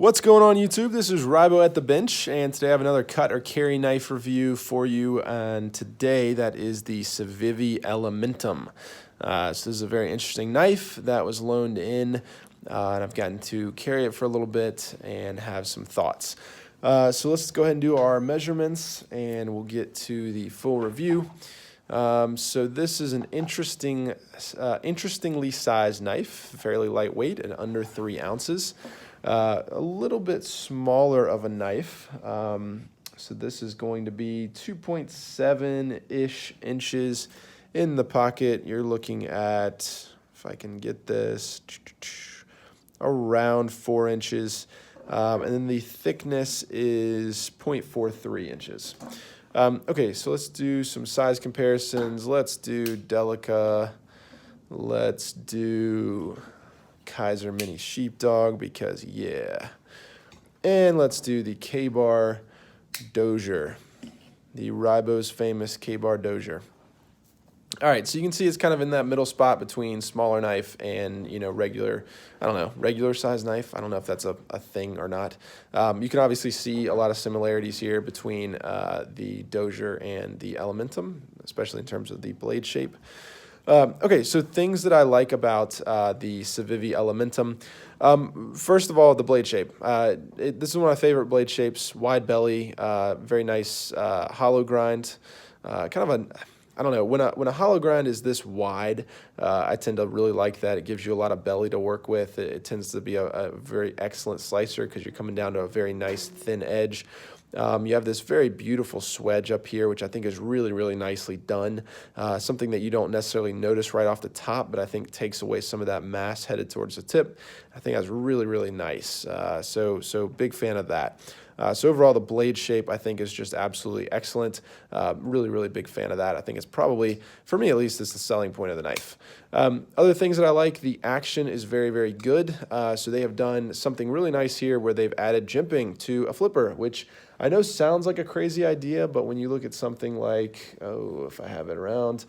What's going on YouTube? This is Rybo at the bench, and today I have another cut or carry knife review for you, and today that is the Civivi Elementum. So this is a very interesting knife that was loaned in, and I've gotten to carry it for a little bit and have some thoughts. So let's go ahead and do our measurements, and we'll get to the full review. So this is an interestingly sized knife, fairly lightweight at under 3 ounces. A little bit smaller of a knife. So this is going to be 2.7-ish inches in the pocket. You're looking at, if I can get this, around 4 inches. And then the thickness is 0.43 inches. Okay, so let's do some size comparisons. Let's do Delica. Let's do Kaiser Mini Sheepdog because, yeah. And let's do the K-Bar Dozier, the Rybo's famous K-Bar Dozier. All right, so you can see it's kind of in that middle spot between smaller knife and, regular size knife. I don't know if that's a thing or not. You can obviously see a lot of similarities here between the Dozier and the Elementum, especially in terms of the blade shape. Okay, so things that I like about the Civivi Elementum. First of all, the blade shape. This is one of my favorite blade shapes. Wide belly, very nice hollow grind. Kind of a, I don't know, when a hollow grind is this wide, I tend to really like that. It gives you a lot of belly to work with. It tends to be a very excellent slicer because you're coming down to a very nice thin edge. You have this very beautiful swedge up here, which I think is really, really nicely done. Something that you don't necessarily notice right off the top, but I think takes away some of that mass headed towards the tip. I think that's really, really nice. So big fan of that. So overall, the blade shape, I think, is just absolutely excellent. Really, really big fan of that. I think it's probably, for me at least, it's the selling point of the knife. Other things that I like, the action is very, very good. So they have done something really nice here where they've added jimping to a flipper, which I know sounds like a crazy idea, but when you look at something like, if I have it around,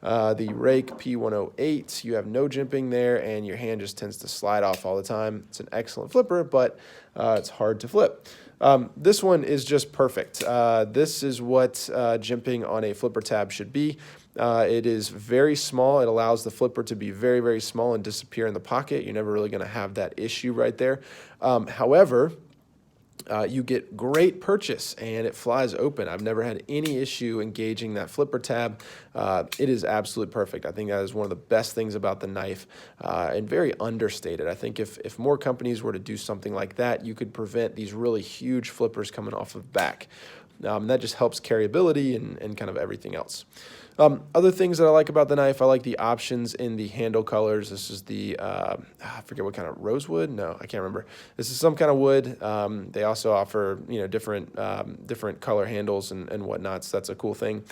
the Rake P108, you have no jimping there, and your hand just tends to slide off all the time. It's an excellent flipper, but it's hard to flip. This one is just perfect. This is what jimping on a flipper tab should be. It is very small. It allows the flipper to be very, very small and disappear in the pocket. You're never really going to have that issue right there. However, you get great purchase and it flies open. I've never had any issue engaging that flipper tab. It is absolutely perfect. I think that is one of the best things about the knife, and very understated. I think if more companies were to do something like that, you could prevent these really huge flippers coming off of back. That just helps carryability and kind of everything else. Other things that I like about the knife, I like the options in the handle colors. This is the, I forget what kind of, rosewood? No, I can't remember. This is some kind of wood. They also offer, different color handles and whatnot, so that's a cool thing.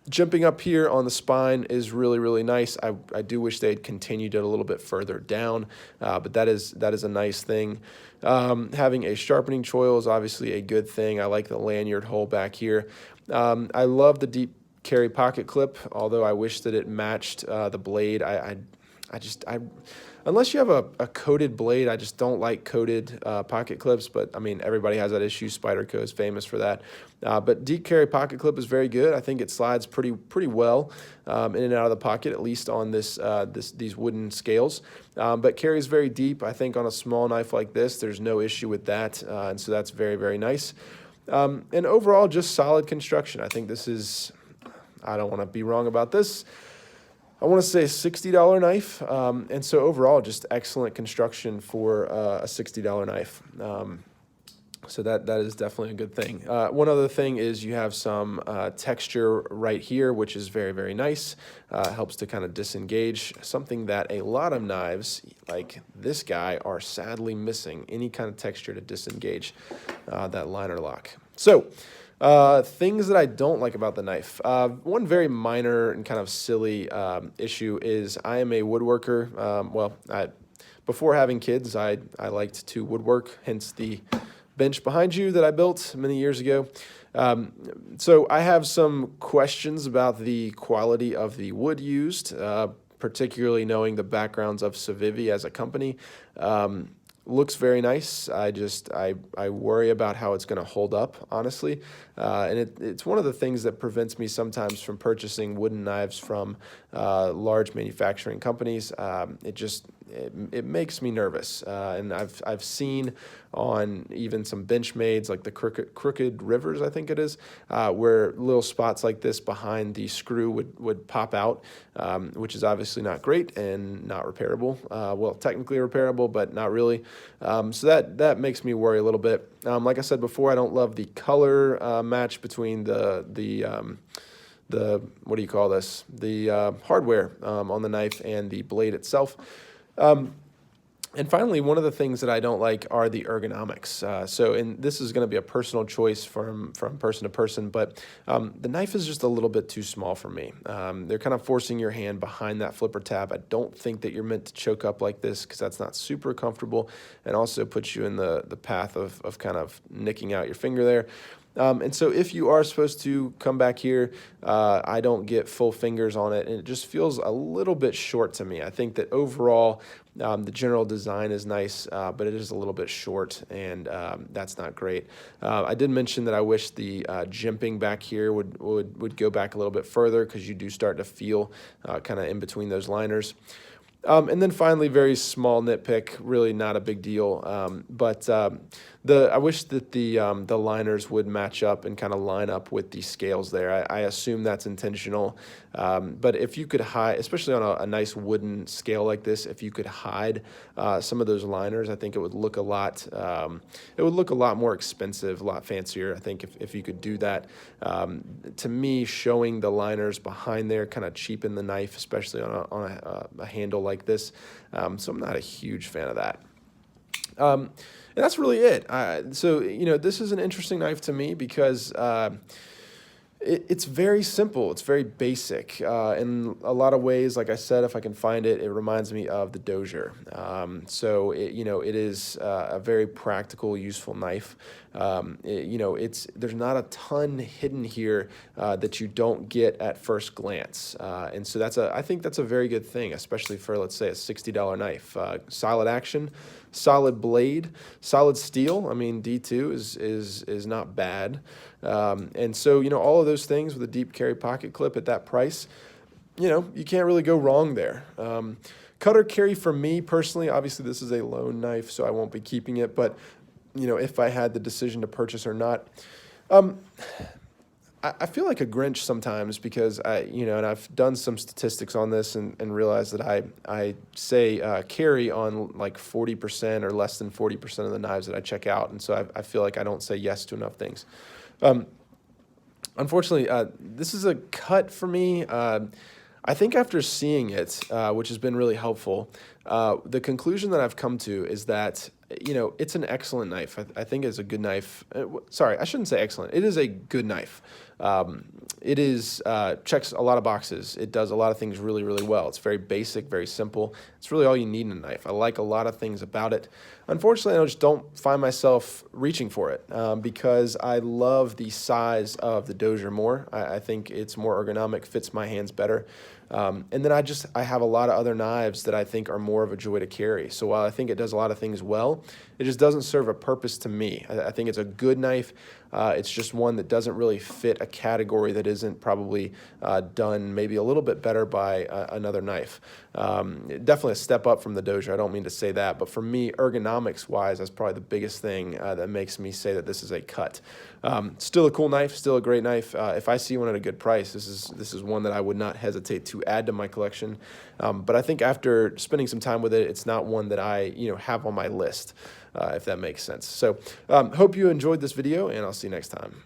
Jumping up here on the spine is really, really nice. I do wish they'd continued it a little bit further down, but that is a nice thing. Having a sharpening choil is obviously a good thing. I like the lanyard hole back here. I love the deep carry pocket clip, although I wish that it matched the blade. Unless you have a coated blade, I just don't like coated pocket clips, but I mean, everybody has that issue. Spyderco is famous for that. But deep carry pocket clip is very good. I think it slides pretty well in and out of the pocket, at least on these wooden scales. But carries very deep. I think on a small knife like this, there's no issue with that, and so that's very, very nice. And overall, just solid construction. I think this is, I don't want to be wrong about this, I want to say a $60 knife, and so overall, just excellent construction for a $60 knife. So that is definitely a good thing. One other thing is you have some texture right here, which is very, very nice. Helps to kind of disengage, something that a lot of knives, like this guy, are sadly missing, any kind of texture to disengage that liner lock. So, things that I don't like about the knife. One very minor and kind of silly issue is I am a woodworker. Before having kids, I liked to woodwork, hence the bench behind you that I built many years ago. So I have some questions about the quality of the wood used, particularly knowing the backgrounds of Civivi as a company. looks very nice. I worry about how it's going to hold up, honestly. And it's one of the things that prevents me sometimes from purchasing wooden knives from large manufacturing companies. It makes me nervous. And I've seen on even some Benchmades, like the crooked rivers, I think it is, where little spots like this behind the screw would pop out, which is obviously not great and not repairable. Well, technically repairable, but not really. So that makes me worry a little bit. Like I said before, I don't love the color match between the what do you call this? The hardware on the knife and the blade itself. And finally, one of the things that I don't like are the ergonomics. And this is going to be a personal choice from person to person, but the knife is just a little bit too small for me. They're kind of forcing your hand behind that flipper tab. I don't think that you're meant to choke up like this because that's not super comfortable, and also puts you in the path of kind of nicking out your finger there. And so if you are supposed to come back here, I don't get full fingers on it, and it just feels a little bit short to me. I think that overall, the general design is nice, but it is a little bit short, and that's not great. I did mention that I wish the jimping back here would go back a little bit further, because you do start to feel kind of in between those liners. And then finally, very small nitpick, really not a big deal, but I wish that the liners would match up and kind of line up with the scales there. I assume that's intentional, but if you could hide, especially on a nice wooden scale like this, if you could hide some of those liners, I think it would look a lot more expensive, a lot fancier. I think if you could do that. To me, showing the liners behind there kind of cheapen the knife, especially on a handle like this. So I'm not a huge fan of that. And that's really it. So this is an interesting knife to me because it's very simple. It's very basic. In a lot of ways, like I said, if I can find it, it reminds me of the Dozier. So it is a very practical, useful knife. There's not a ton hidden here that you don't get at first glance. And so I think that's a very good thing, especially for, let's say, a $60 knife. Solid action, solid blade, solid steel. I mean, D2 is not bad. And so, all of those things with a deep carry pocket clip at that price, you can't really go wrong there. Cutter carry for me personally, obviously this is a loan knife, so I won't be keeping it, but if I had the decision to purchase or not, I feel like a Grinch sometimes because and I've done some statistics on this and realized that I say carry on like 40% or less than 40% of the knives that I check out, and so I feel like I don't say yes to enough things. Unfortunately, this is a cut for me. I think after seeing it, which has been really helpful, the conclusion that I've come to is that, it's an excellent knife. I think it's a good knife. Sorry, I shouldn't say excellent. It is a good knife. It checks a lot of boxes. It does a lot of things really, really well. It's very basic, very simple. It's really all you need in a knife. I like a lot of things about it. Unfortunately, I just don't find myself reaching for it because I love the size of the Dozier more. I think it's more ergonomic, fits my hands better. And then I have a lot of other knives that I think are more of a joy to carry. So while I think it does a lot of things well, it just doesn't serve a purpose to me. I think it's a good knife. It's just one that doesn't really fit a category that isn't probably done maybe a little bit better by another knife. Definitely a step up from the Dozier. I don't mean to say that, but for me, ergonomics-wise, that's probably the biggest thing that makes me say that this is a cut. Still a cool knife, still a great knife. If I see one at a good price, this is one that I would not hesitate to add to my collection. But I think after spending some time with it, it's not one that I have on my list, if that makes sense. So hope you enjoyed this video, and I'll see you next time.